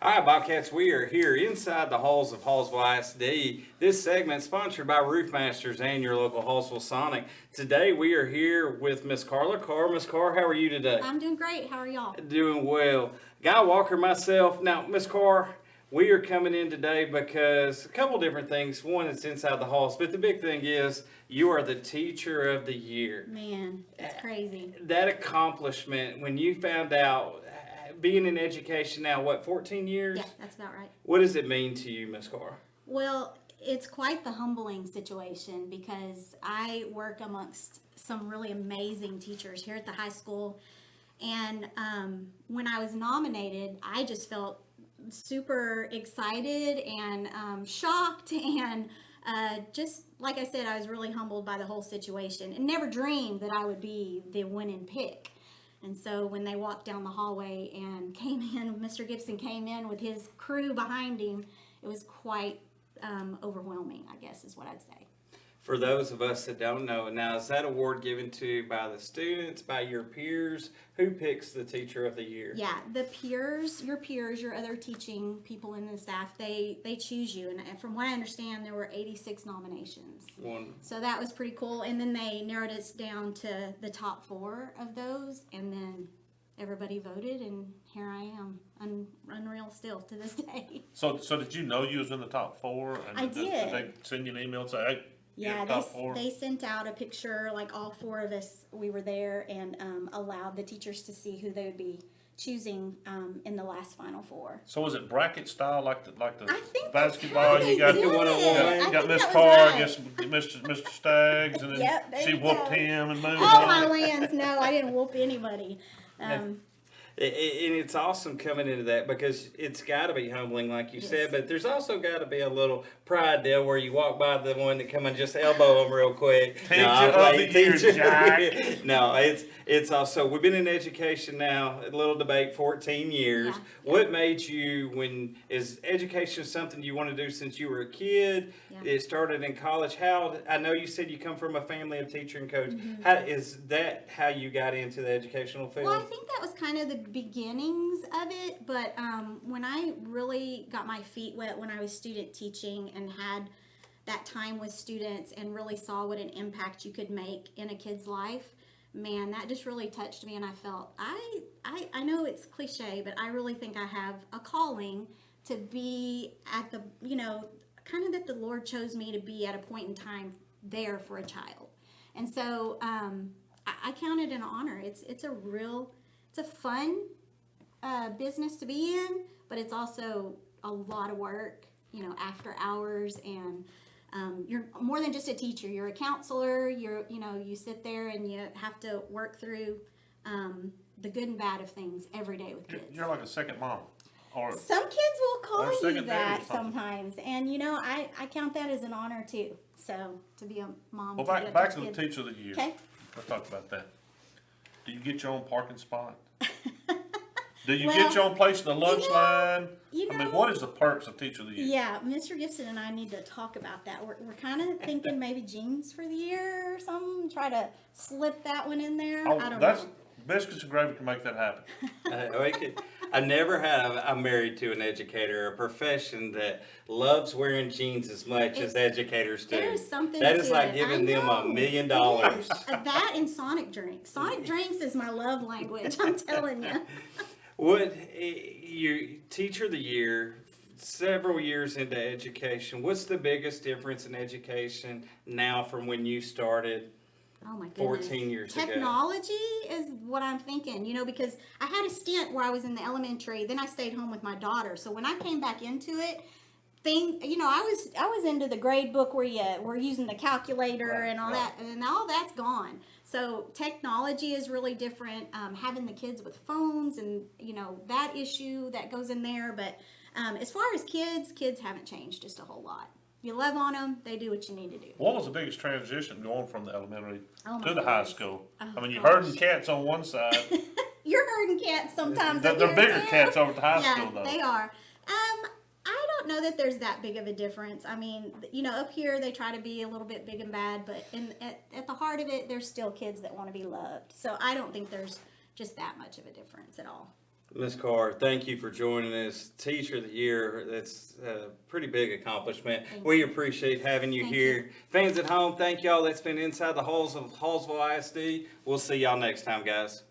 All right, Bobcats, we are here inside the halls of Hallsville ISD. This segment sponsored by Roofmasters and your local Hallsville Sonic. Today we are here with Miss Carla Carr. Miss Carr, how are you today? I'm doing great. How are y'all? Doing well. Guy Walker, myself. Now, Miss Carr, we are coming in today because a couple different things. One, it's inside the halls, but the big thing is you are the Teacher of the Year. Man, it's crazy. That accomplishment, when you found out, being in education now, what, 14 years? Yeah, that's about right. What does it mean to you, Miss Carr? Well, it's quite the humbling situation because I work amongst some really amazing teachers here at the high school. And when I was nominated, I just felt super excited and shocked and just like I said, I was really humbled by the whole situation and never dreamed that I would be the winning pick. And so when they walked down the hallway and came in, Mr. Gibson came in with his crew behind him, it was quite overwhelming, I guess is what I'd say. For those of us that don't know, now is that award given to by the students, by your peers? Who picks the Teacher of the Year? Yeah, the peers, your other teaching people in the staff, they choose you. And from what I understand, there were 86 nominations. One. So that was pretty cool. And then they narrowed us down to the top 4 of those. And then everybody voted, and here I am, unreal still to this day. So did you know you was in the top 4? And I Did did. they send you an email and say, hey, Yeah, you're top 4? they sent out a picture, like all 4 of us, we were there, and allowed the teachers to see who they would be choosing in the last Final Four. So was it bracket style like the I think that's basketball? how they You got did it. one-on-one. you I got think Miss that was Carr right. against Mr. Staggs, and then Yep, there she you whooped go. him and moved Oh on. my lands, no, I didn't whoop anybody. And it's awesome coming into that because it's got to be humbling, like you said, Yes. but there's also got to be a little pride deal where you walk by the one that come and just elbow them real quick. Teacher I'm of playing the year, Teacher of the Jack. Year. No, it's also, we've been in education now, a little debate, 14 years. Yeah. What made you, is education something you want to do since you were a kid? Yeah. It started in college. I know you said you come from a family of teacher and coach. Mm-hmm. How is that how you got into the educational field? Well, I think that was kind of the beginnings of it, but when I really got my feet wet when I was student teaching and had that time with students and really saw what an impact you could make in a kid's life, man, that just really touched me, and I felt, I know it's cliche, but I really think I have a calling to be at the, kind of that the Lord chose me to be at a point in time there for a child. And so I count it an honor. It's a fun business to be in, but it's also a lot of work, after hours, and you're more than just a teacher. You're a counselor. You sit there and you have to work through the good and bad of things every day with kids. You're like a second mom. Or Some kids will Or call you second that dad or something. sometimes, and I count that as an honor too. So to be a mom. well, to back to get the kids. Teacher of the Year. Okay. Let's talk about that. Do you get your own parking spot? Do you Well, get your own place in the lunch line? you I mean, know- what is the perks of Teacher of the Year? Yeah, Mr. Gibson and I need to talk about that. We're kind of thinking maybe jeans for the year or something. Try to slip that one in there. Oh, I don't that's know. biscuits and gravy can make that happen. I never had. I'm married to an educator, a profession that loves wearing jeans as much as educators do. There's something That to is like it. giving I them know. $1 million. That and Sonic drinks. Sonic drinks is my love language. I'm telling you. You Teacher of the Year, several years into education. What's the biggest difference in education now from when you started? Oh my goodness. 14 years ago. Technology is what I'm thinking, because I had a stint where I was in the elementary, then I stayed home with my daughter. So when I came back into it, I was into the grade book where we're using the calculator and all that, and all that's gone. So technology is really different. Having the kids with phones and that issue that goes in there, but as far as kids haven't changed just a whole lot. You love on them, they do what you need to do. What was the biggest transition going from the elementary Oh, my to the high goodness. school? Oh, I mean, you're gosh. herding cats on one side. You're herding cats sometimes. They're up here, bigger too. cats over at the high Yeah, school, though. they are. I don't know that there's that big of a difference. I mean, up here they try to be a little bit big and bad, but at the heart of it, there's still kids that want to be loved. So I don't think there's just that much of a difference at all. Ms. Carr, thank you for joining us. Teacher of the Year, that's a pretty big accomplishment. We appreciate having you Thank here. Fans at home, thank y'all. That's been Inside the Halls of Hallsville ISD. We'll see y'all next time, guys.